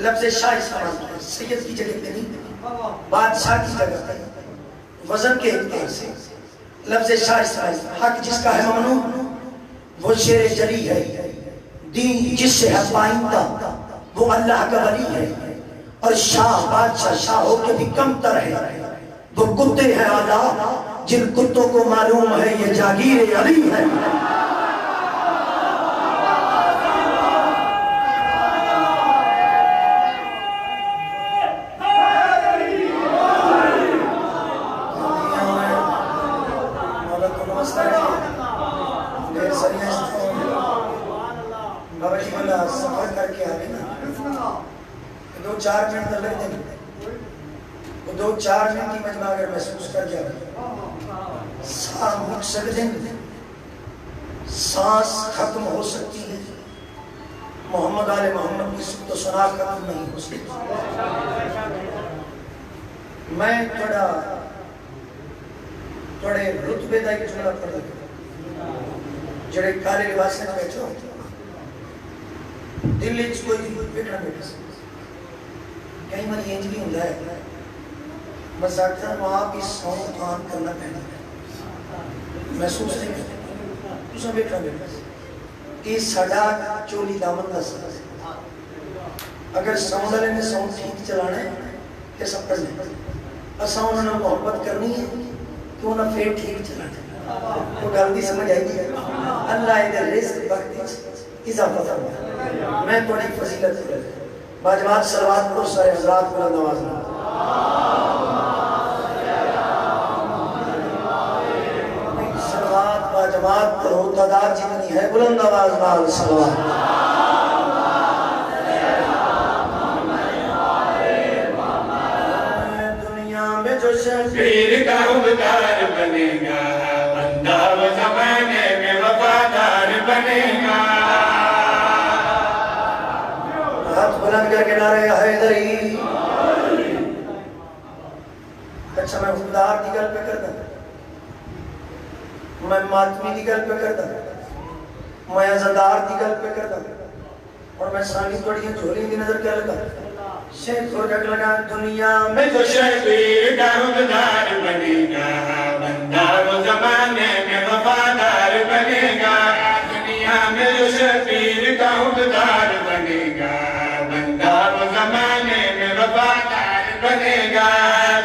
لفظ شاہ استعمال کیا، سید کی جگہ پہ نہیں، بادشاہ کی جگہ پہ وزن کے اعتبار سے لفظ شاہ استعمال کیا۔ حق جس کا ہے ممنوع وہ شیر جلی ہے، دین جس سے ہے پائندہ وہ اللہ کا ولی ہے، اور شاہ بادشاہ شاہ ہو کے بھی کم تر ہے، وہ کتے ہیں آلہ جن کتوں کو معلوم ہے یہ جاگیر علی ہے۔ بابا جی والا سفر کر کے آگے نا 2-4 منٹ لگ دیں گے، وہ 2-4 منٹ کی مجمع اگر محسوس کر جائے سانس رک سکتے ہیں، سانس ختم ہو سکتی ہے، محمد آل محمد کی سب تو سنا ختم نہیں ہو سکتی۔ میں تھوڑے رتبے دا ایک جملہ پڑھ لگا جڑے کالے لباس سے بیٹھے ہوتے دل وچ کوئی فکر نہیں بیٹھا کہیں من یہ بھی ہوندا ہے مزاقاں نو آپ ہی ساؤنڈ آن کرنا پہنا محسوس نہیں کرتے تساں بیٹھا یہ ساڈا چولی دامن دا سر اگر ساؤنڈ والے نے ساؤنڈ ٹھیک چلانا ہے کہ سب کرنا ہے اساں انہاں نال محبت کرنی ہے کہ انہاں پھر ٹھیک چلانا ہے، وہ گل دی سمجھ آئی ہے۔ اللہ ادھر رزق وقت اضافہ فرمائے۔ میں تھوڑی فضیلت کروں باجماعت صلوات پڑھو سارے حضرات بلند آواز میں صلوات باجماعت پڑھو تعداد جتنی ہے بلند آواز میں صلوات۔ دنیا میں جو شبیر کا عمدار بنے گا بندہ وہ زمانے میں وفادار بنے گا۔ ہاتھ بلند کر کے نعرہ حیدری۔ اچھا میں خوددار دی گل پہ کرتا میں ماتمی دی گل پہ کرتا میں عزدار دی گل پہ کرتا اور میں سانی توڑیاں جھولی دی نظر کیا لگا شیخ کو جگ لگا دنیا میں جو شبیر کا عمدار بنے گا بندہ وہ زمانے میں وفادار بنے گا۔ دنیا میں جو شبیر کا عمدار بنے گا بندہ وہ زمانے میں وفادار بنے گا۔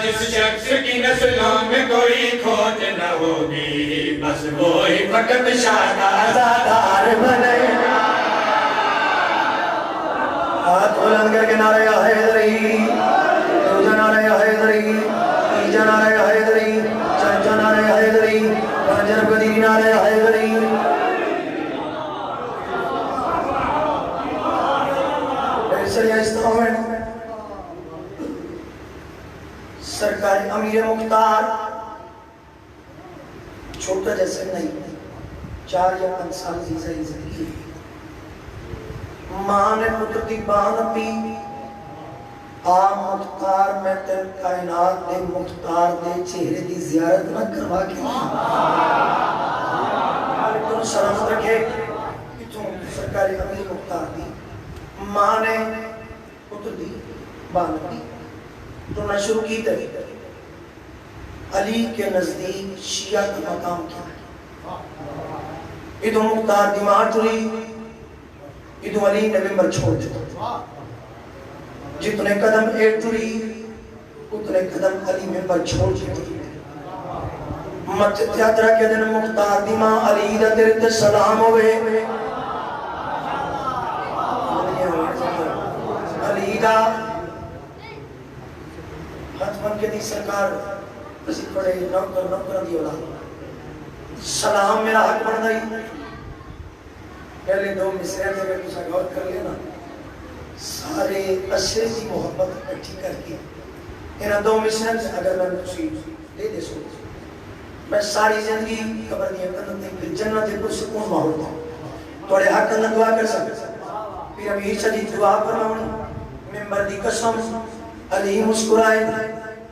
جس شخص کی نسلوں میں کوئی کھوج نہ ہوگی بس وہی فقط شادار بنے گا۔ ہاتھ بلند کر کے نعرہ حیدری، دوجہ نعرہ حیدری، تیجہ نعرہ حیدری، چوتھا نعرہ حیدری، پانچم قدیر نعرہ حیدری۔ ایسے یا سرکار امیر مختار چھوٹا جیسے نہیں 4 یا 5 سال زیزہ زندگی ماں نے پتر دی بان پی آ مختار میں تل کائنات دے مختار دے چہرے دی زیارت نہ کروا کے تم سلام رکھے تم سرکاری امیر مختار دی ماں نے پتر دی بان پی تو نہ شروع کی تھی علی کے نزدیک شیعہ کا مقام کیا ادو مختار دی ماں ٹری ادو علی نے ممبر چھوڑ دیتا جتنے قدم اے ٹری اتنے قدم علی ممبر چھوڑ دیتا مت تیاترہ کے دن مختار دی ماں علی دا تیرے تے سلام ہوئے علی دا ہاتھ بن کے دی سرکار اسی پڑے نوکر دی اولاد سلام میرا حق بن گئی پہلے 2 مصرے میں اگر کچھ غور کر لینا سارے عشرے کی محبت اکٹھی کر کے انہاں 2 مصرے سے اگر میں کچھ دے سو میں ساری زندگی قبر دیا کرنا جنت پر سکون ماحول تھا توڑے حق اللہ دعا کر سکتا پھر ابھی ہی چلی دعا فرماؤں ممبر دی قسم علی مسکرائے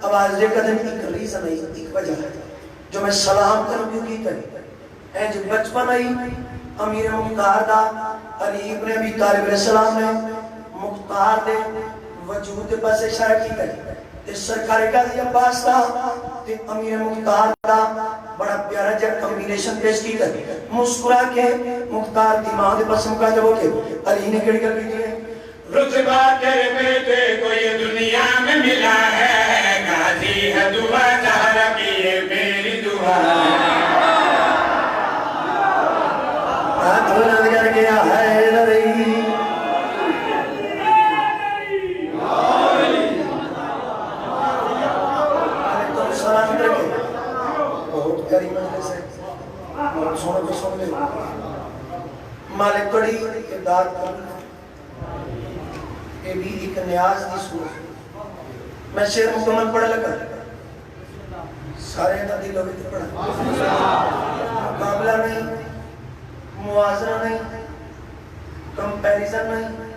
آواز دے قدم ایک ریزن ہے ایک وجہ ہے جو میں سلام کروں کیوں کی کری اے جو بچپن آئی امیر مختار دا علی ابن ابی طالب علیہ السلام نے مختار دے وجود بس اشارہ کی ہے تے سرکار قاضی عباس دا تے امیر مختار دا بڑا پیارا جب کمبینیشن پیش کی ہے مسکرا کے مختار دی ماں دے پاس مکا جب کے علی نے کڑی کر دی ہے رتبہ تیرے بیٹے کو یہ دنیا میں ملا ہے غازی ہے دعا چاہا کی ہے میری دعا ہاتھ بلند کر گیا ہے لڑی بہت گری مجلس ہے سونے کو سن لے مالک کڑی اداد کرنا یہ بھی ایک نیاز دی صورت میں شعر مکمل پڑھ لگا سارے کا دل ہوئے تھے پڑھا مقابلہ نہیں موازنہ نہیں کمپیریزن نہیں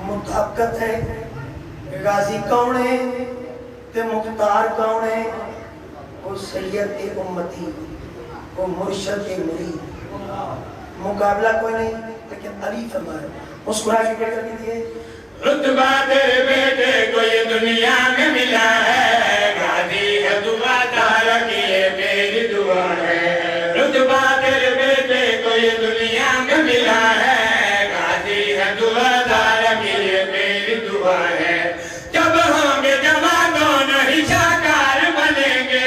مطابقت ہے غازی کون ہے تے مختار کون ہے وہ سید امتی وہ مرشد مرید مقابلہ کوئی نہیں لیکن علی فرمائے مسکرا کے کہہ کر دیئے رتبہ تیرے بیٹے کو یہ دنیا میں ملا ہے غازی ہے دعا چاہا کی ہے میری دعا ہے رتبہ تیرے بیٹے کو یہ دنیا میں ملا ہے غازی ہے دعا چاہا کی ہے میری دعا ہے جب ہوں گے جوان دونوں ہی شاکار بنیں گے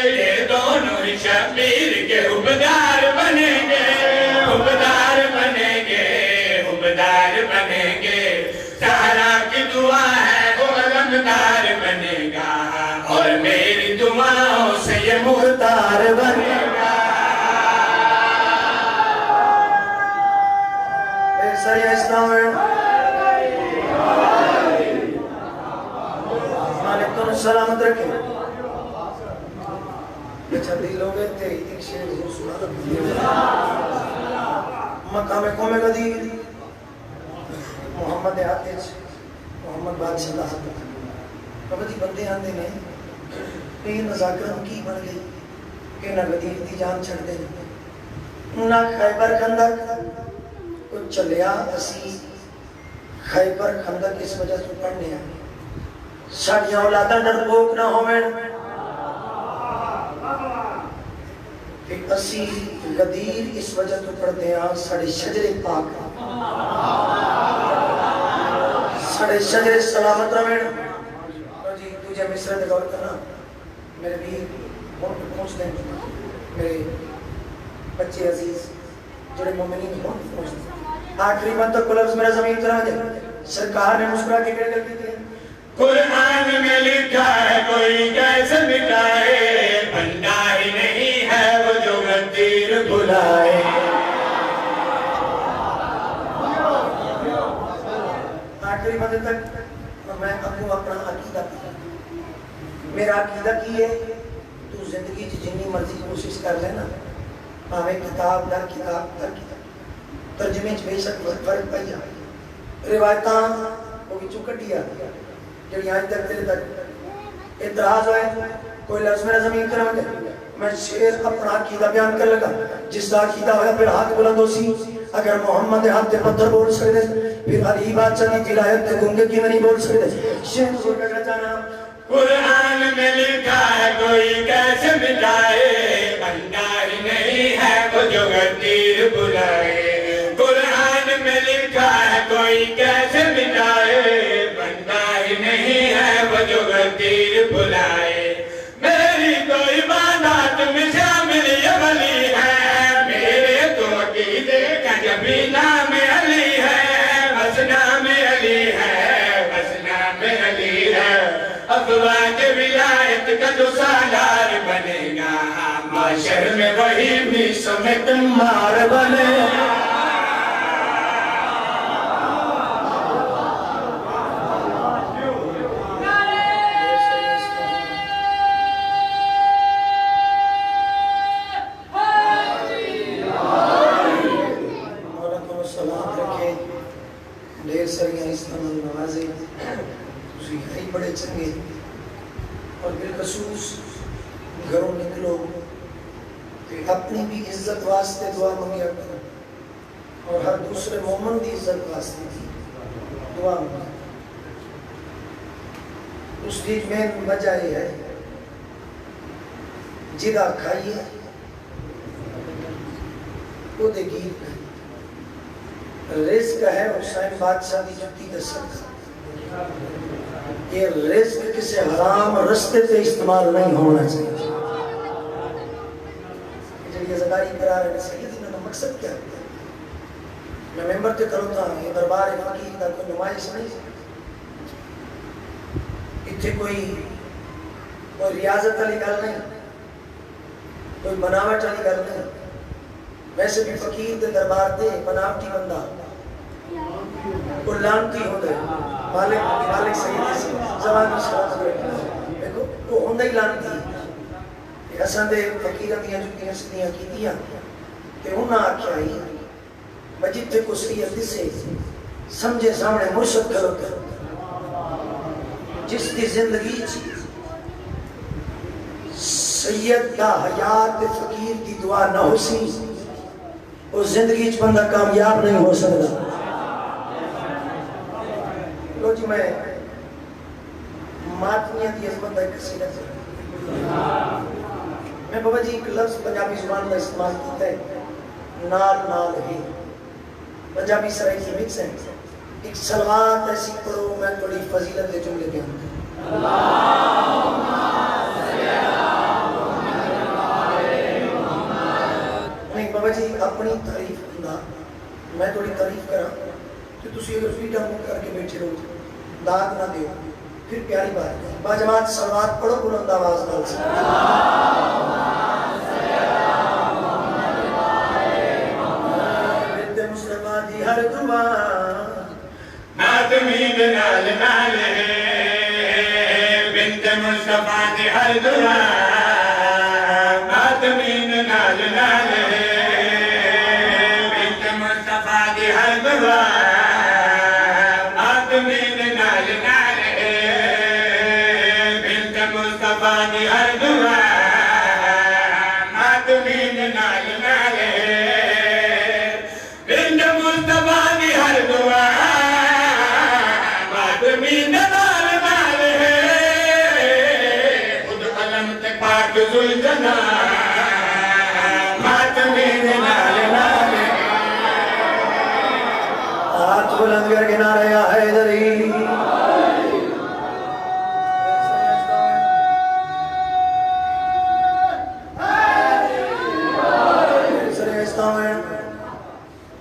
یہ دونوں ہی شبیر کے حبدار بنیں گے حبدار بنیں گے حبدار بنیں گے سہرا کی دعا ہے وہ علمدار بنے گا اور میری دعاؤں سے یہ مختار بنے گا ایک سری اسلام ہے مالکتون سلامت رکھیں بچہ دلوں میں تھے ایک شیر ضرور سنا مقام قوم قدیر محمد آتش محمد بادشاہ اللہ کبھی بندے آندے نے یہ نزاکرم کی بن گئی کہ نہ غدیر دی جان چھڑ دے نہ خیبر خندق کچھ چلیا اسی خیبر خندق اس وجہ سے پڑھنے آئے ساڑیاں اولادا ڈربوک نہ ہوئے کہ اسی غدیر اس وجہ تو پڑھتے ہیں ساڑی شجر پاک ساڑی شجر سلامت روین جی تجھے مصر دے غور کرنا میرے بھی پہنچ دیں میرے بچے عزیز جڑے مومنین پہنچ دیں آخری بات تک لفظ میرا زمین طرح دے سرکار نے مسکرا کے کہہ دیتے ہیں قرآن میں لکھا ہے کوئی کیسے مٹائے بندہ ہی نہیں ہے وہ جو غدیر بھلائے آخری بات تک میں اپنا عقیدہ میرا عقیدہ کی ہے تو زندگی جنی مرضی کوشش کر لینا ہمیں کتاب در کتاب ترجمے بے شک فرق پائی جائے روایتاں وہ بھی چکٹیا جب آج تک دل تک اعتراض ہوئے کوئی لفظ میرا زمین کرا دے میں شیر اپنا عقیدہ بیان کر لگا جس کا عقیدہ ہویا پھر ہاتھ بلند ہو سی اگر محمد ہاتھ پتھر بول سکتے پھر علی بادشاہ کی ولایت گنگے کی نہیں بول سکتے شیر کو کہنا چاہنا قرآن میں لکھا ہے کوئی کیسے مٹائے بندہ ہی نہیں ہے وہ جو غدیر بلائے قرآن میں لکھا ہے کوئی کیسے مٹائے بندہ ہی نہیں ہے وہ جو غدیر بلائے میری تو عبادات میں شامل یہ ولی ہے میرے تو عقیدے کا جبھی نام علی ہے بس نام علی ہے بس نام علی ہے افواج ولایت کا جو سالار بنے گا معاشر میں وہی بھی سمت مار بنے گا بڑے چنگے اور بالخصوص گھروں نکلو کہ اپنی بھی عزت واسطے دعا مانگیا کرو اور ہر دوسرے مومن دی عزت واسطے دعا دعا میں اس کی مین وجہ یہ ہے جدا کھائیے وہ دے گیت رزق ہے حسین بادشاہ دی جتی دست یہ رزق کسی حرام رستے پہ استعمال نہیں ہونا چاہیے یہ زداری قرار ہے سیدی میں مقصد کیا ہے میں ممبر تے کروں تھا یہ دربار فقیر دا کوئی نمائش نہیں اتھے کوئی ریاضت علی گل نہیں کوئی بناوٹ علی گل نہیں ویسے بھی فقیر دے دربار دے بناوٹی بندہ وہ لانتی ہو دے مالک سیدی سے زبان میں شراب ہوئے دیکھو وہ ہوندہ ہی لانتی حسن دے فقیرہ دیا جتیاں سنیاں کی دیا کہ انہاں آکھیا ہی مجید تے کو سید سے سمجھے سامنے مرشد کرو کر جس کی زندگی سید کا حیات فقیر کی دعا نہ ہو سی وہ زندگی بندہ کامیاب نہیں ہو سکتا لو جی میں ماتمیت یہ بندہ کسی نہ میں بابا جی ایک لفظ پنجابی زبان میں استعمال کیتا ہے نال ہی پنجابی سرائی کی مکس ہے ایک سلوات ایسی پڑھو میں بڑی فضیلت دے جملے کے ہوں نہیں بابا جی اپنی تعریف کرنا میں تھوڑی تعریف کرا کہ تسی اگر فریڈم کر کے بیٹھے رہو داد نہ دیو پھر پیاری بات ہے با جماعت سلوات پڑھو بلند آواز نال سے بنت مصطفیٰ دی ہر دعا نادمین نال نال بنت مصطفیٰ دی ہر دعا نادمین نال نال بنت مصطفیٰ دی ہر دعا نادمین نال نال بنت مصطفیٰ دی ہر دعا نادمین نال نال بنت مصطفیٰ دی ہر دعا نادمین نال نال خود قلم تے پاک ذوالجلال نادمین نال نال ہاتھ بلند کر کے نعرہ یا حیدری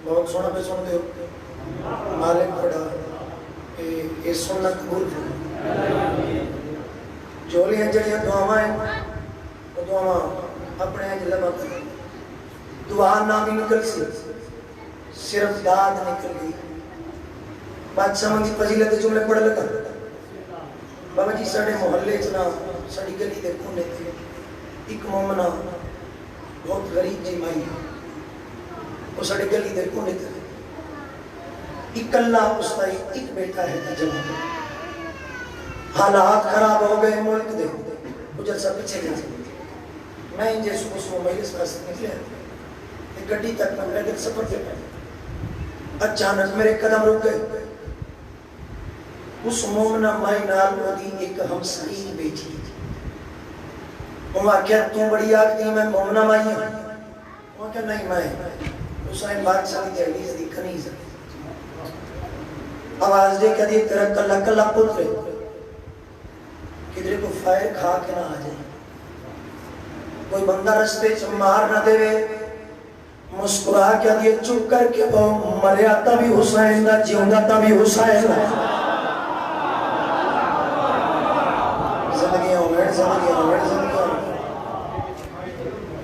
بہت سونا پہ سن دے ہو مالک پڑھا یہ سننا قبول جولیاں جڑیاں دعاوائیں وہ دعاواں اپنے جلمہ کریں دعا نامی نکل سی صرف داد نکل گئی بادشاہ منگی فضیلت جملے پڑھ لگا بابا جی ساڑھے محلے چنا ساڑھی گلی دے کونے تھے ایک مومنہ بہت غریب جی مائی وہ ساڑھے گلی دے کونے تھے ایک اللہ استائی ایک بیٹا ہے جمع حالات خراب ہو گئے ملک دے وہ جلسہ پیچھے گئے میں انجھے اس ممیلس کا سکھ نکلے ایک گھڑی تک میں پیدل سفر پہ پہنے اچانک میرے قدم رک گئے اس مومنہ مائی نال ودی ایک ہمسائی بیٹھی وہ کیا تم بڑی آگ دی میں مومنہ مائی ہوں وہ کیا نہیں مائی حسین بادشاہ دی جہلیز دی کنیز آواز دے کہا دی تیرا کلا کلا پتر کدھرے کو فائر کھا کے نہ آ جائے کوئی بندہ رستے سے مار نہ دے مسکرا کیا دیے چپ کر کے مریاتا بھی حسین دا جیونداتا بھی حسین دا زندگیاں ہوئے زندگیاں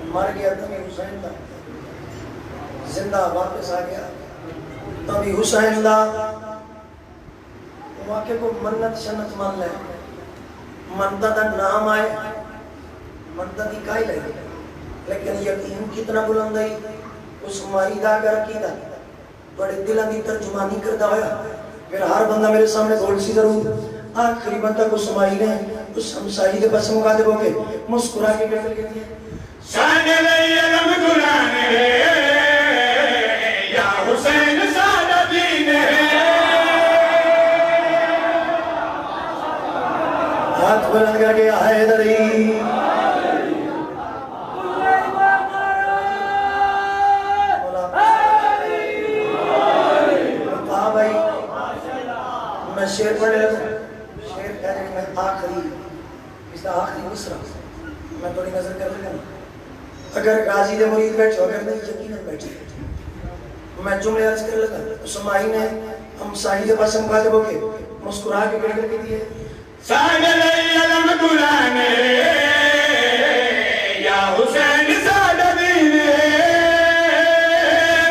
مر گیا تبھی حسین دا زندہ واپس آ گیا تبھی حسین دا واقعہ کو منت شنت مان لے منتا دا نام آئے منتا دی کائی لگے لیکن یقین کتنا بلند ہے اس مائی دا کر کی دا بڑے دلہ دی ترجمانی کردہ ہویا پھر ہر بندہ میرے سامنے بول سی ضرور آخری بندہ کو سمائی نے اس ہمسائی دے پس مقا دے بوکے مسکرا کے بیٹھل کے دیئے شان لئی علم قرآن ہے یا حسین سادہ دین ہے ہاتھ بلند کر کے حیدری بھائی میں شیر پڑھنے لگا شیر کہہ جائے میں آخری اس کا آخری مصرع میں تھوڑی نظر کر لگا اگر غازی دے مرید بیٹھے اگر نہیں یقیناً بیٹھے میں جملے عرض کر لگا سمائی نے ہم ساہی دے پاس مخاطب ہو کے مسکرا کے بیٹھ کر کے دیے ساگل علم قرآن یا حسین سادہ دین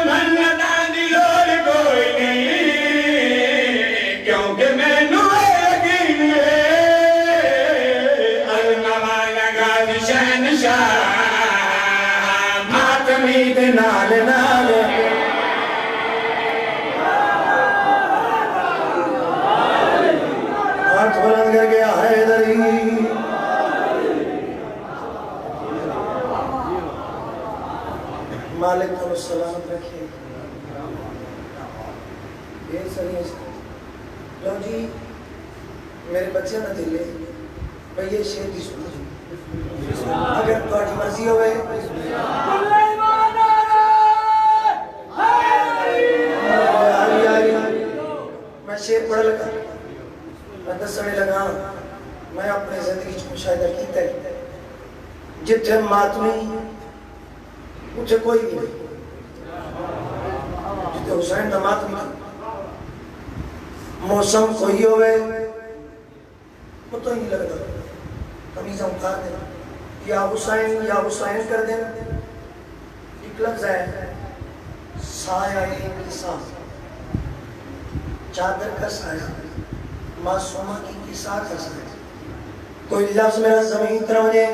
منتاں دی لوڑ کوئی نہیں کیونکہ مینوں یقین الموالا غازی شہنشاہ ماتمی دے نال نال ہاتھ بلند کر گیا حیدری مالک کو سلامت رکھے یہ سری لو جی میرے بچے نہ دلے بھئی یہ شیر کی سنو اگر تھوڑی مرضی ہوئے میں شیر پڑھ لگا میں دسنے لگا میں اپنے زندگی چ مشاہدہ کیتا ہے جتھے ماتمی اتھے کوئی بھی نہیں جتھے حسین دا ماتمی موسم کوئی ہوئے وہ تو ہی نہیں لگتا قمیضہ اتار دینا یا حسین کر دینا ایک لفظ ہے سایہ کسا چادر کا سایہ معصومہ کی کسا کا سایہ کوئی لفظ میرا زمین تروجے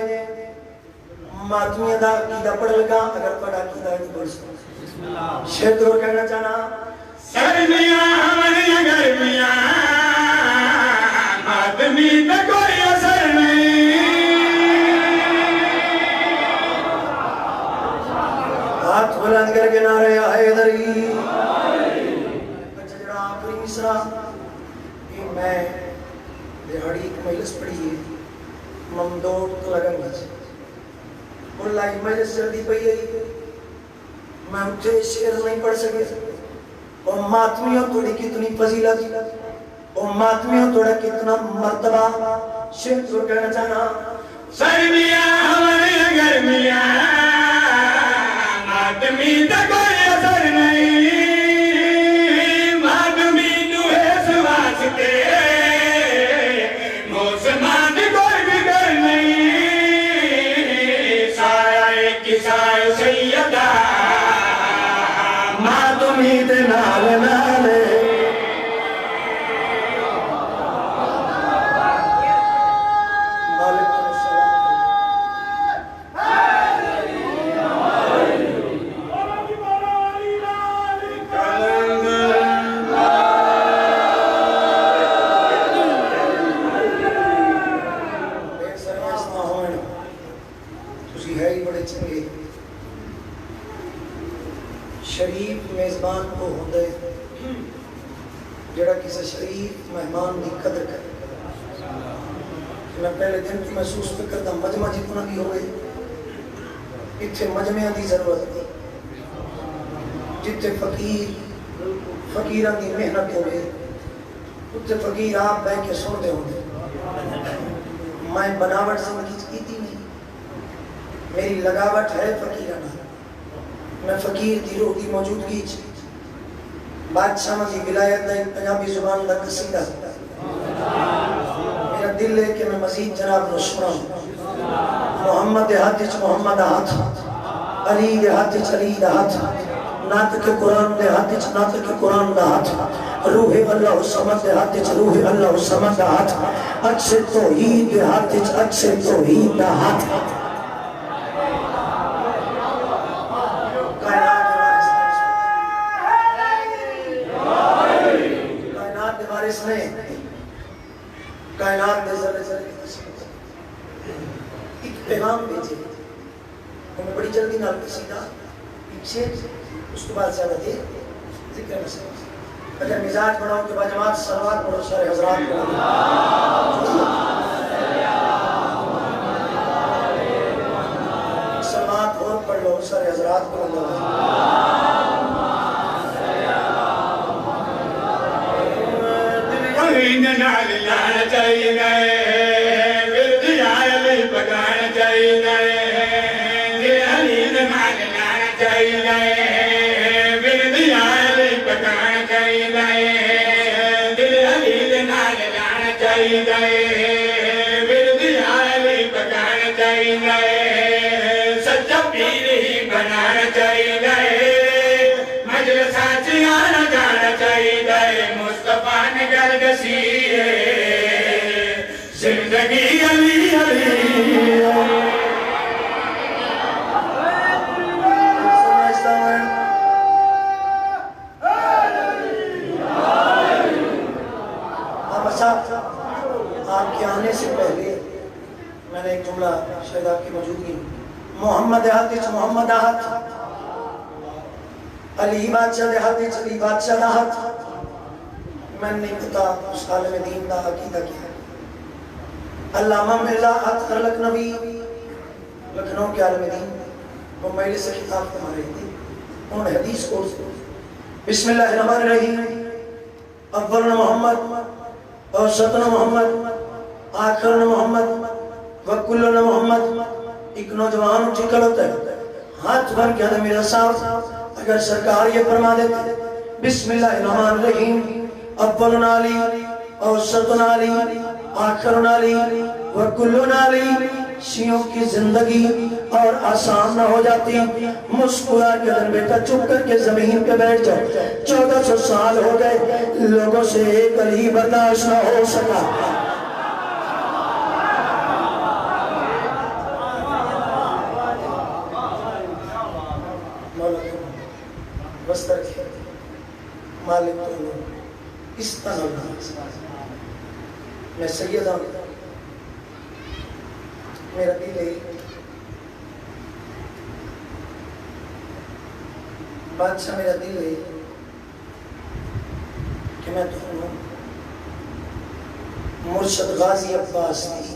ماتمی دا عقیدہ پڑھ لگا اگر پڑھا عقیدہ نہیں پڑھ سکتا شیر ضرور کہنا چاہنا سرمیاں ہماری گرمیاں ماتمی تے کوئی اثر نہیں ہاتھ بلند کر کے نعرے حیدری بچہ جڑا آخری مصرع یہ میں دہاڑی ایک مجلس پڑھی ہے ممدوڑ تو لگا مجھے اللہ ایک مجلس جلدی پئی ہے میں اٹھے شیر نہیں پڑھ سکے اور ماتمیوں توڑی کتنی فضیلت اور ماتمیوں توڑا کتنا مرتبہ شیر تو کہنا چاہنا سرمیاں ہماری گرمیاں ماتمی تے کوئی اثر نہیں ماتمی تو اس واسطے موسمان دی کوئی فکر نہیں سایہ کسائے سیدہ ماتمی دے نال نالے مالک کو سلام ایک سرمائش نہ ہوئے تسی ہے ہی بڑے چنگے شریف میزبان کو ہوندے جڑا کسی شریف مہمان دی قدر کرے میں پہلے دن کی محسوس کرتا مجمع جتنا بھی ہوئے اتھے مجمعہ دی ضرورت نہیں جتھے فقیران دی محنت ہوئے اتھے فقیر آپ بہ کے سنتے ہوندے میں بناوٹ زندگی کیتی نہیں میری لگاوٹ ہے فقیرانہ میں فقیر دی روح دی موجودگی بادشاہ دی ولایت دا پنجابی زبان دا قصیدہ میرا دل ہے کہ میں مزید جناب نو سناؤں محمد دے ہاتھ وچ محمد دا ہاتھ علی دے ہاتھ وچ علی دا ہاتھ ناطق قرآن دے ہاتھ وچ ناطق قرآن دا ہاتھ روح اللہ الصمد دے ہاتھ وچ روح اللہ الصمد دا ہاتھ عکس توحید دے ہاتھ وچ عکس توحید دا ہاتھ کائنات میں ذرے ذرے ایک پیغام بھیجے ہمیں بڑی جلدی نال قصیدہ پیچھے اس کے بعد زیادہ دے ذکر مسئلہ اگر مزاج بڑھاؤں کے بعد جماعت صلوات پڑھو سارے حضرات کو توہین نال لانا چاہیے ورد یا علی پکانا چاہیے دل علی نال لانا چاہیے ورد یا علی پکانا چاہیے دل علی نال لانا چاہیے ورد یا علی پکانا چاہیے سچا پیر ہی بنانا چاہیے مجلساں چ آنا جانا چاہیے مصطفیٰ نے گل دسی ہے زندگی علی علی آپ کے آنے سے پہلے میں نے ایک جملہ شاید آپ کی موجودگی محمد حاتچ محمد آہت علی بادشاہ حاتچ علی بادشاہ آہت میں نہیں پتا اس عالم دین دا عقیدہ کیا ہے علامہ مرزا اطہر لکھنوی لکھنؤ کے عالم دین وہ مجلس سے خطاب فرما رہے تھے انہوں نے حدیث کو بسم اللہ الرحمن الرحیم اولنا محمد اوسطنا محمد آخرنا محمد وکلنا محمد ایک نوجوان اٹھی کھڑوتا ہے ہاتھ بھر کے حضرت میرا صاحب اگر سرکار یہ فرما دیتے بسم اللہ الرحمن الرحیم اولنا علی اوسطنا علی آخرنا علی وکلنا علی شیعوں کی زندگی اور آسان نہ ہو جاتی مسکرا کے دن بیٹا چپ کر کے زمین پہ بیٹھ جائے 1400 سال ہو گئے لوگوں سے ایک علی برداشت نہ ہو سکا بستر کیا مالک تو اس طرح میں سید ہوں میرا دل ہے بادشاہ میرا دل ہے کہ میں تو ہوں مرشد غازی عباس دی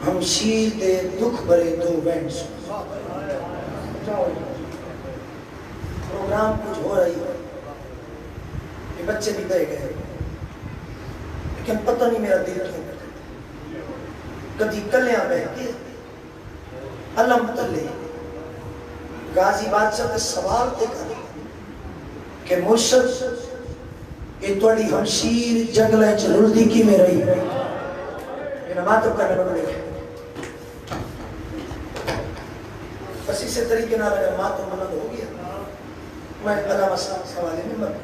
ہمشیر دے دکھ بھرے دو بینڈ پروگرام کچھ ہو رہی ہے یہ بچے بھی بہ گئے لیکن پتہ نہیں میرا دل کیوں کدی کلیاں بہ کے علم تلے غازی بادشاہ تے سوال تے کر کہ مرشد یہ توڑی ہمشیر جنگلیں چلوردی کی میں رہی یہ نماتب کرنے میں بڑے بس اسے طریقے نہ لگا ماتب منند ہو گیا میں علامہ سوالے میں مر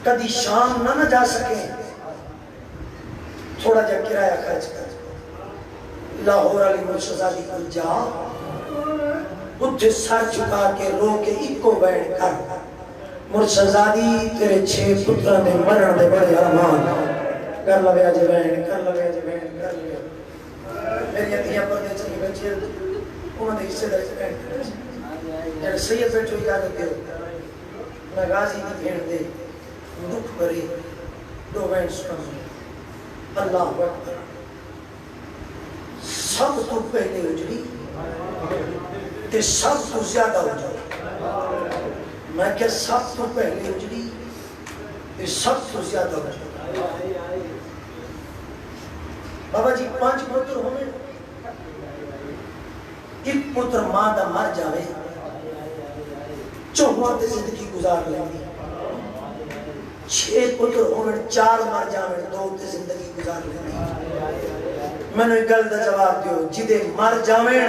کدی شام نہ جا سکے تھوڑا جا کرایہ خرچ کر لاہور علی مرشدزادی کو جا اٹھ سر چکا کے رو کے ایک کو بیٹھ کر مرشدزادی تیرے 6 پتران دے مرن دے بڑے ارمان کر لوے آج بین کر لوے آج بین کر لوے میری اتیاں پردے چلی بچے انہوں نے حصے در سے بین جب سید بیٹھو اجازت دے میں غازی کی بھیڑ دے دکھ بری دو بین سکن اللہ اکبر سب تو پہلے اجڑی تے سب تو زیادہ اجڑی میں کہ سب تو پہلے اجڑی تے سب تو زیادہ اجڑی بابا جی 5 پتر ہونے ایک پتر ماں دا مر جاوے چوہاں تے زندگی گزار لیں گی 6 پتر ہونے 4 مر جاوے 2 تے زندگی گزار لیں گی میں نے گل دا جواب دیو جدے مر جاویں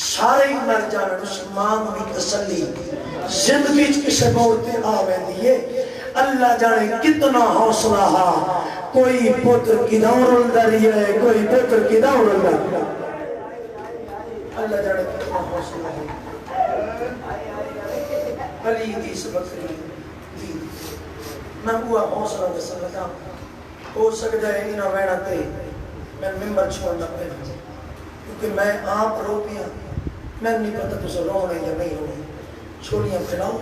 سارے ہی مر جاویں اس ماں بھی تسلی زندگی کسے موڑ تے آویں دیئے اللہ جانے کتنا حوصلہ ہا کوئی پتر کی دور رہی ہے کوئی پتر کی دور رہی اللہ جانے کتنا حوصلہ ہے علی دیس بکری دی میں ہوا حوصلہ دے سکتا ہو سکتا ہے انہا وینا تے میں ممبر چھوڑنا پہنا کیونکہ میں آپ رو پیا میں نہیں پتا تو سے رونے یا نہیں رونے چھوڑیاں پھیلاؤ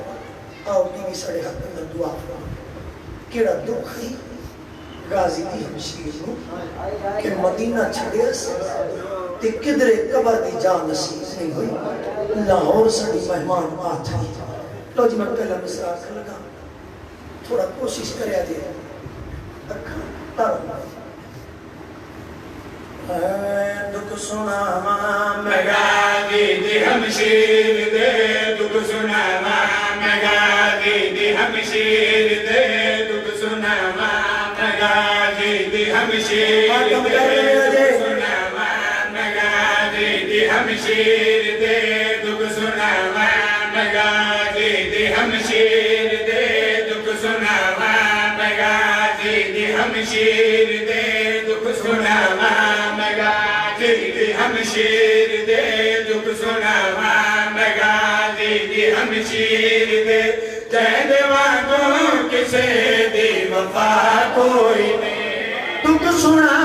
آؤ ٹی وی سڑے حق اندر دعا فرما کیڑا دکھ ہی غازی دی ہمشیر نو کہ مدینہ چھڑے سے تے کدرے قبر دی جان نصیب نہیں ہوئی لاہور سڑی مہمان آتھا لو جی میں پہلا مصرع کر لگا تھوڑا کوشش کریا جی اکھاں تر دکھ سنا میں غازی دی ہمشیر دے دکھ سنا میں غازی دی ہمشیر دے دکھ سنا میں غازی دی ہمشیر دے دکھ سنا میں غازی دی ہمشیر دے دکھ سنا میں غازی دی ہمشیر دے دکھ سنا میں غازی دی ہمشیر دے دکھ سنا میں غازی دی ہمشیر دے دکھ سنا میں غازی دی ہمشیر دے چہد واگوں کسے دی وفا کوئی نہیں دکھ سنا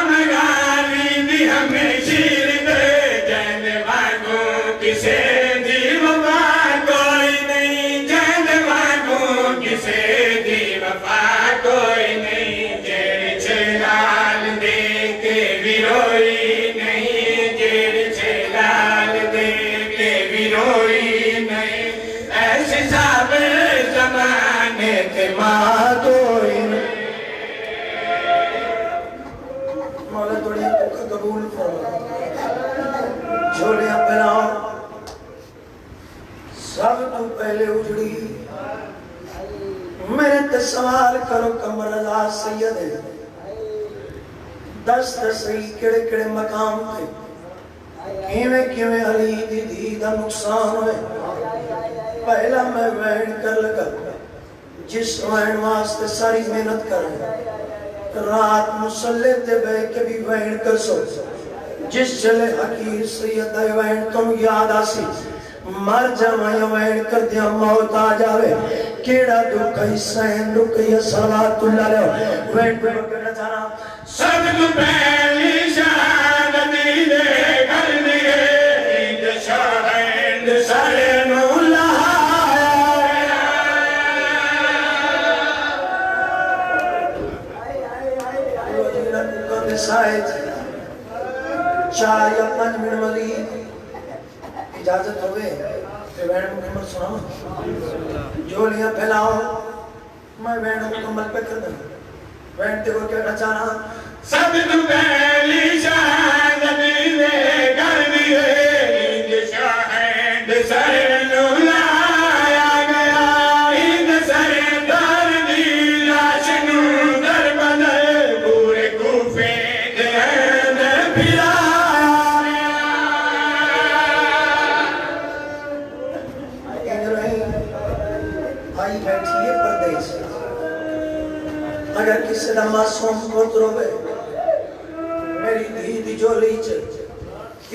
میں غازی دی ہمشیر دے چہد واگوں کسے دی وفا کوئی نہیں چہد واگوں کسے دی وفا کوئی نہیں جیڑ چھلال دے کے بھی روئی نہیں جیڑ چھلال دے کے بھی روئی نہیں ایسے صابر زمانے کے ماں کوئی مولا توڑی کا قبول فرما جھولیاں پہناؤ سب تو پہلے اجڑی میرے تے سوال کرو کمر رضا سید ہے دس دسئی کڑے کڑے مقام تے کیویں علی دی دی دا نقصان ہوئے پہلا میں وین کر لگا جس وین واسطے ساری محنت کر رہے رات مسلح تے بے کے بھی وین کر سو جس چلے حقیر سید دے وین تم یاد آسی مر جمعی وین کر دیا موت آ جاوے کیڑا دکھائی سین دکھائی صلوات اللہ لے وین پہ بکرنا چاہنا سب تو پہلی شہادت دے کر دیئے عید شاہد سر مولا چار یا 5 منٹ مزید اجازت ہوئے کہ وین مکمل سناؤں جھولیاں پھیلاؤ میں وین مکمل پہ کر دوں وین تے کو کہنا چاہنا سب تو پہلی شہادت دے کر دیئے عید شاہد سر مولا آیا گیا عید سر دار دی لاش نو در بدل پورے کوفے دے اندر پھیلا آئی بیٹھی ہے پردیس اگر کسی دا معصوم کو تروے میری دھی دی جولی چل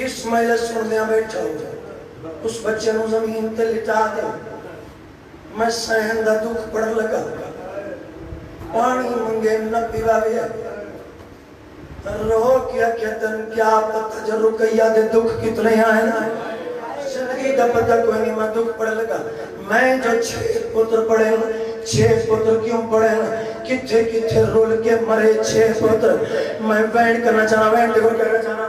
اس مجلس سننے بیٹھا ہوں اس بچے نو زمین تے لٹا دے میں سہن دا دکھ پڑھ لگا پانی منگے نہ پیوا گیا رو کیا کہتن کیا تجرکیہ دے دکھ کتنے آئے نا زندگی دا پتہ کوئی نہیں میں دکھ پڑھ لگا میں جو 6 پتر پڑھے 6 پتر کیوں پڑھے کتھے کتھے رول کے مرے 6 پتر میں وینڈ کرنا چاہنا وینڈ دیکھو کرنا چاہنا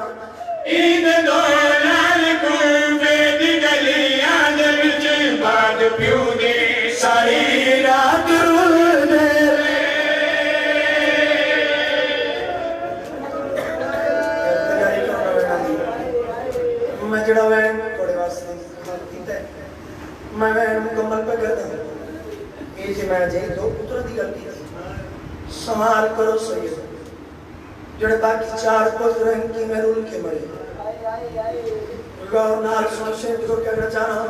عید دولال کوفے دی گلیاں دے وچ باد پیو دے ساری رات رول دے میں جڑا وینڈ تھوڑے واسطے کیتا ہے میں وینڈ مکمل پہ کرتا ہوں یہ جی میں جی 2 پتر دی گل کی سنبھال کرو سید جڑے باقی 4 پتر ہیں کی میں رول کے مرے غور نال سن سے جو کہنا چاہنا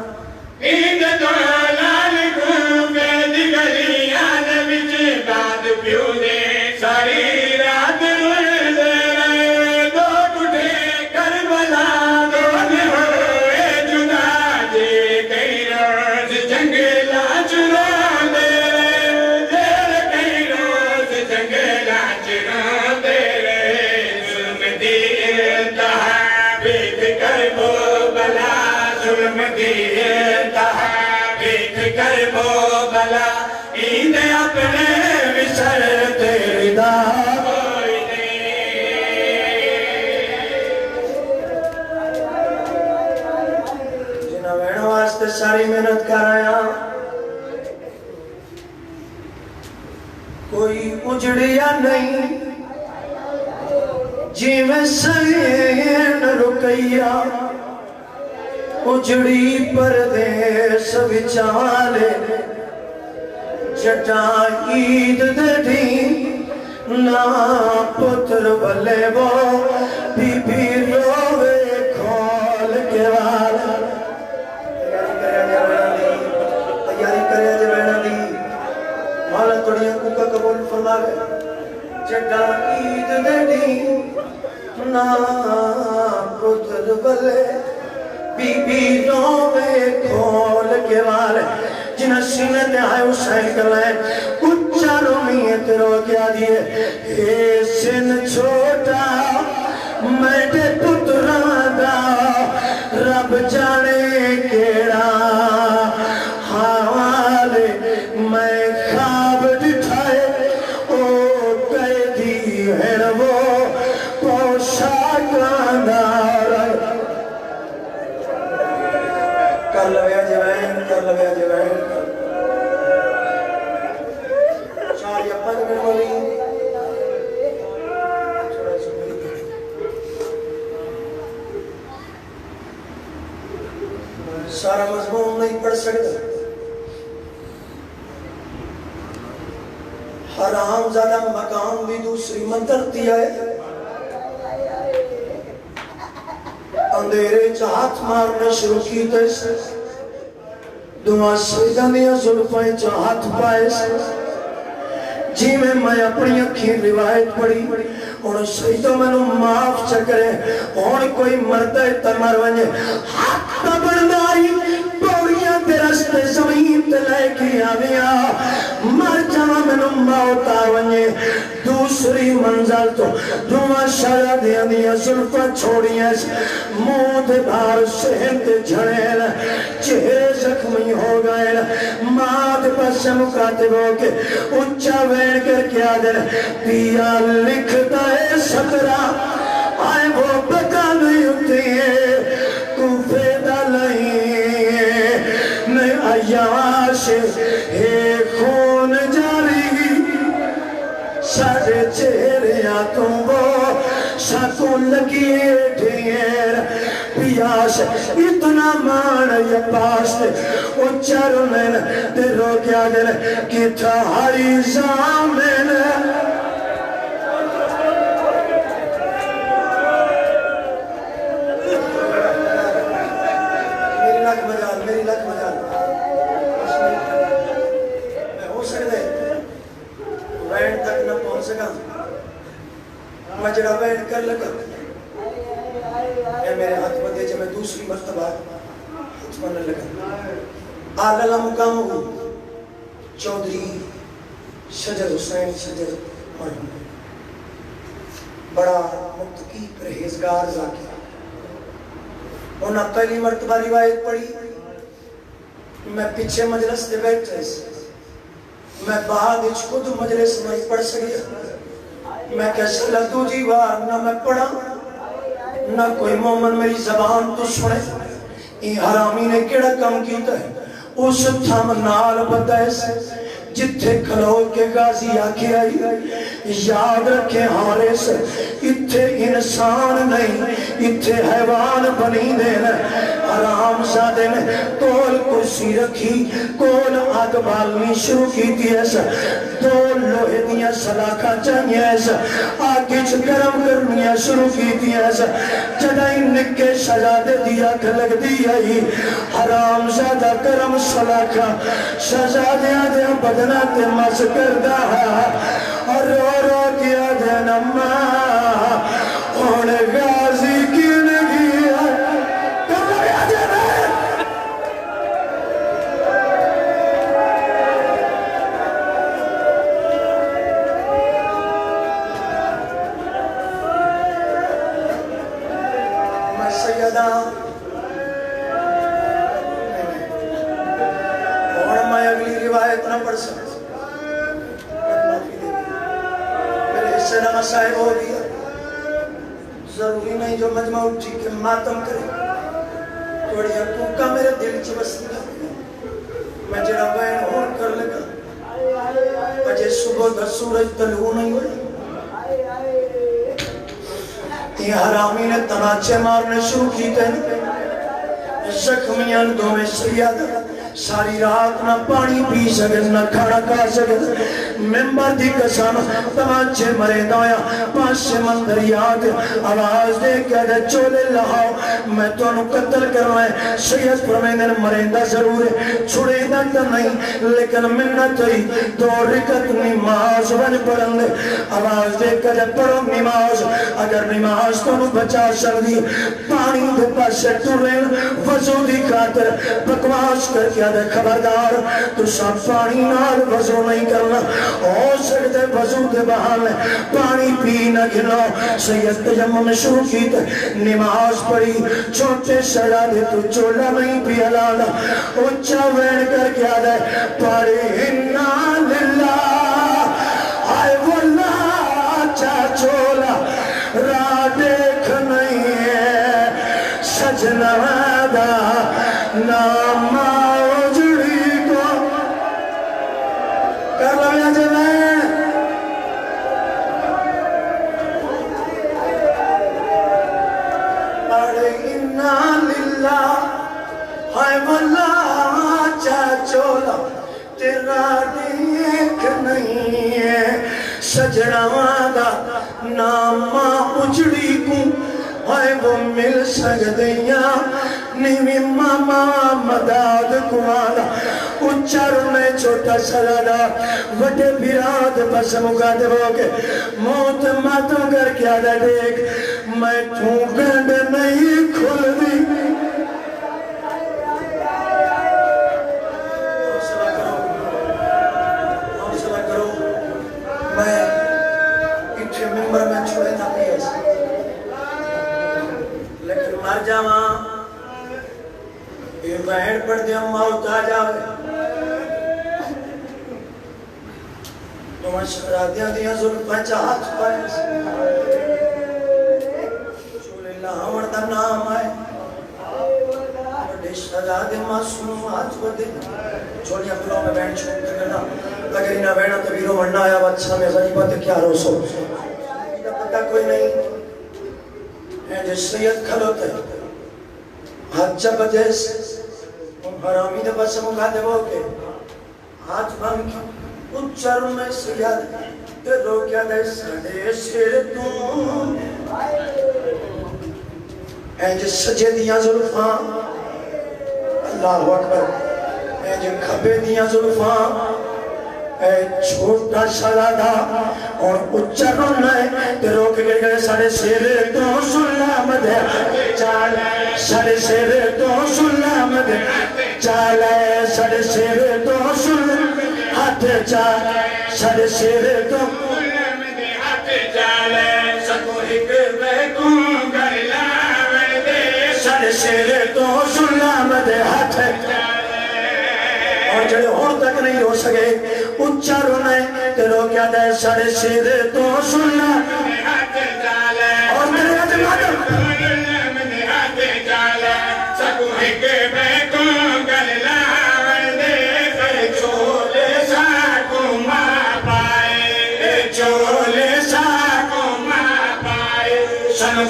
عید دولال کوفے دی گلیاں دے وچ باد پیو دے ساری رات رول دے دو ٹوٹے کربلا دو ہوئے جدا جے کئی روز جنگلا چرا دے کئی روز جنگلا چرا دے ظلم دی انتہا بیت کر بو بلا ظلم دی انتہا بیت کر بو بلا عید اپنے وسر تیری دا کوئی جنہ وین واسطے ساری محنت کر رہا کوئی اجڑیا نہیں جی میں سین رکیا اجڑی پردیس وچالے جٹا عید دڑی نا پتر بلے وہ بی بی روے کھول کے والا تیاری کرے جے بینا دی مولا توڑیاں کو کا قبول فرماوے جٹا عید دڑی نا پتر بلے بی بی روے کھول کے والے جنہ سینے تے آئے حسین کر لائے اچھا رومیت رو کیا دیئے اے سن چھوٹا میں تے پتران دا رب جانے کیڑا حوالے میں خواب دٹھائے او قیدی ہے وہ پوشاکان دارا کر لویا جوائن کر لویا جوائن چار یا پانچ منٹ والی سارا مضمون نہیں پڑھ سکتا حرام زیادہ مقام بھی دوسری منتر دیا ہے اندھیرے چاہت مارنے شروع کی تے دعا سیدہ دیا ظلفیں چاہت پائے جی میں اپنی اکھیں روایت پڑھی اور سیدہ میں نو معاف چکرے اور کوئی مردہ تمر ونجے حق برداری پوڑیاں تے رستے زمین تے لے کے آویا مر جانا میں نو موتا ونجے دوسری منزل تو دعا شاہ دیا دیا ظلفہ چھوڑیاں منہ دے بھار سہن تے جھڑے چہرے زخمی ہو گئے ماں دے پاس مکاتب ہو کے اچھا وین کر کیا دے پیا لکھتا ہے سترہ آئے وہ بکا نہیں ہوتی ہے کوفے دلائی میں ایاش ہے خون جاری سارے چہرے آتوں وہ ساکوں لگیے ڈھیر پیاس اتنا مان یا پاس تے اچھا رومین تے رو کیا دل کی تھا ہری زامین میری لکھ مجال میں ہو سکتے وین تک نہ پہنچ سکا میں جڑا وین کر لگا اے میرے ہاتھ بدے جب میں دوسری مرتبہ ہاتھ من لگا آللہ مقام ہوں چودری شجر حسین شجر مرحوم بڑا متقی پرہیزگار ذاکر انہاں پہلی مرتبہ روایت پڑھی میں پیچھے مجلس دے بیٹھے میں بعد اچھ خود مجلس میں پڑھ سکیا میں کیسے لدو جی وار نہ میں پڑھا نہ کوئی مومن میری زبان تو سنے یہ حرامی نے کیڑا کم کیتا ہے اس تھم نال بتائے سے جتھے کھلو کے غازی آکے آئی یاد رکھے ہارے سے اتھے انسان نہیں اتھے حیوان بنی دینا حرام زادے نے کول کرسی رکھی کول آگ بالنی شروع کی تھی ایسا دو لوہے دیا سلاکہ چاہیے ایسا آگے گرم کرنیا شروع کی تھی ایسا جدائی نکے شجادے دیا کھلک دیا ہی حرام زادہ گرم سلاکہ شجادے آدھے بدنا تے مس کردہ اور رو رو کیا دے نمہ اور غازی کی نگی میں سیدہ اور میں اگلی روایت نہ پڑھ سکتا سنہ صاحب ہو گیا ضروری نہیں جو مجمع اٹھی کہ ماتم کرے تھوڑی حقوقہ میرے دل چھ بستی میں جڑا بین ہون کر لگا بجے صبح دا سورج طلوع نہیں ہوئی یہ حرامی نے تناچے مارنے شروع کی تھے زخمیاں دو میں سیاد ساری رات نہ پانی پی سکے نہ کھانا کھا سکے ممبر دی قسم تماچے مرے دایا پانچ سے مندر یاد آواز دے کہہ دے چولے لہاؤ میں تو انہوں قتل کرنا ہے سید فرمیدن مرندہ ضرور ہے چھوڑے دا تا نہیں لیکن منت ہوئی دو رکت نماز ون پڑھن دے آواز دے کہہ دے پڑھو نماز اگر نماز تو انہوں بچا سکتی پانی دے پاسے ٹورین وضو دی خاطر بکواس کر کے دے خبردار تو سب پانی نال وضو نہیں کرنا ہو سکتے وضو دے بہانے پانی پی نہ گنو سید تیمم شروع کی تے نماز پڑھی چھوٹے سڑا دے تو چولا نہیں پی ہلانا اچھا وین کر کے آدھے پڑھی انا للہ آئے واللہ چا چولا را دیکھ نہیں ہے سجنہ دا نام اجڑی کو کر لو یا جنہیں اڑے انا للہ ہائے واللہ چاچولا تیرا دیکھ نہیں ہے سجنہ دا نام اجڑی کو آئے وہ مل سکدیاں نیوی ماما مداد کوالا اچھر میں چھوٹا سلادا وٹے بیراد پس مقادب ہو کے موت ماتوں کر کیا دا دیکھ میں توں گنڈ نہیں کھل دی حوصلہ کرو میں پیچھے ممبر میں چھوڑے نہ پیس لیکن مر جاواں یہ بہن پڑھ دیا موت آ جاوے تمہیں شہرادیاں دیا ظلمہ چاہت پائے چولے لاہور دا نام آئے بڑے شہرادے معصوم ہاتھ بدے چھوڑی اپنوں میں بہن چھوڑ کرنا اگر انہا بہنہ تبیروں ورنہ آیا بچہ میں غریبت کیا روسو پتہ کوئی نہیں ہے جس سید کھلوتے ہاتھ جب جیس حرامی دے بس مقادے ہو کے ہاتھ بھن کی اچھر میں سید تے روکیا دے سڑے سیر توں اے جس سجے دیاں ظلفاں اللہ اکبر اے جس کھبے دیاں ظلفاں اے چھوٹا سلادا اور اچھر میں تے روک گئے گئے سڑے سیر توں سلام دے چال سڑے سیر توں سلام دے چالے سڑے سیر تو سل ہاتھ چال سڑے سیر تو سلم دے ہاتھ چالے سکو ایک بیکوں گر لاوے دے سڑے سیر تو سلام دے ہاتھ چالے اور جڑے اور تک نہیں ہو سکے اچھا رونے تے رو کیا دے سڑے سیر تو سلام دے ہاتھ چالے اور تیرے ہاتھ مادر سلم دے ہاتھ چالے سکو ایک بیکوں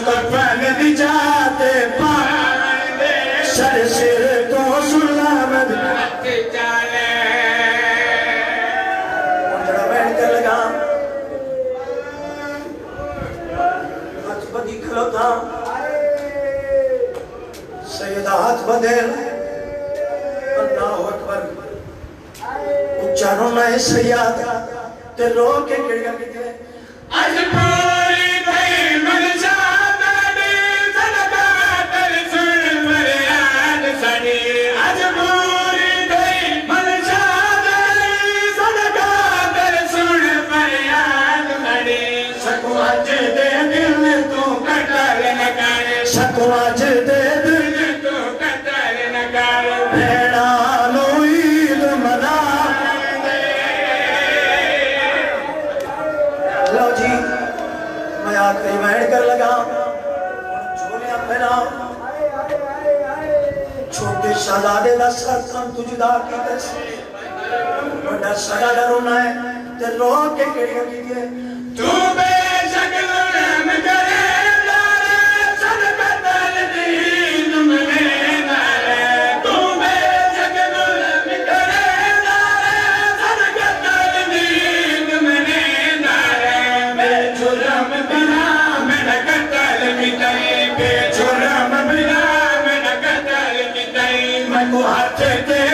کفن دی جاتے پائے سر سر تو سلام دی چالے اور جڑا بیٹھ کر لگا ہاتھ بدی کھلوتا سیدہ ہاتھ بدل اللہ اکبر اچھانوں نئے سیاد تے رو کے گڑگا کتے آج پوری دھائی مل جاتا آج پوری دھائی مل جاتا صدقہ در سن فریاد مڑی سکو آج دے دل تو قتل نہ کر سکو آج دے دل تو قتل نہ کر بھیڑا لو عید منا لو جی میں آخری بیٹھ کر لگا چولیاں پھیلاؤ چھوٹے شہزادے دا سر کن تو جدا کی دس بڑا سگا ڈرونا ہے تے رو کے کڑیاں کی ہے تو بے شک ظلم کرے دارے صدقت الدین منے دارے تو بے شک ظلم کرے دارے صدقت الدین منے دارے بے جرم بنا میں نہ قتل کیتائی بے جرم بنا میں نہ قتل کیتائی میں کو ہاتھ تے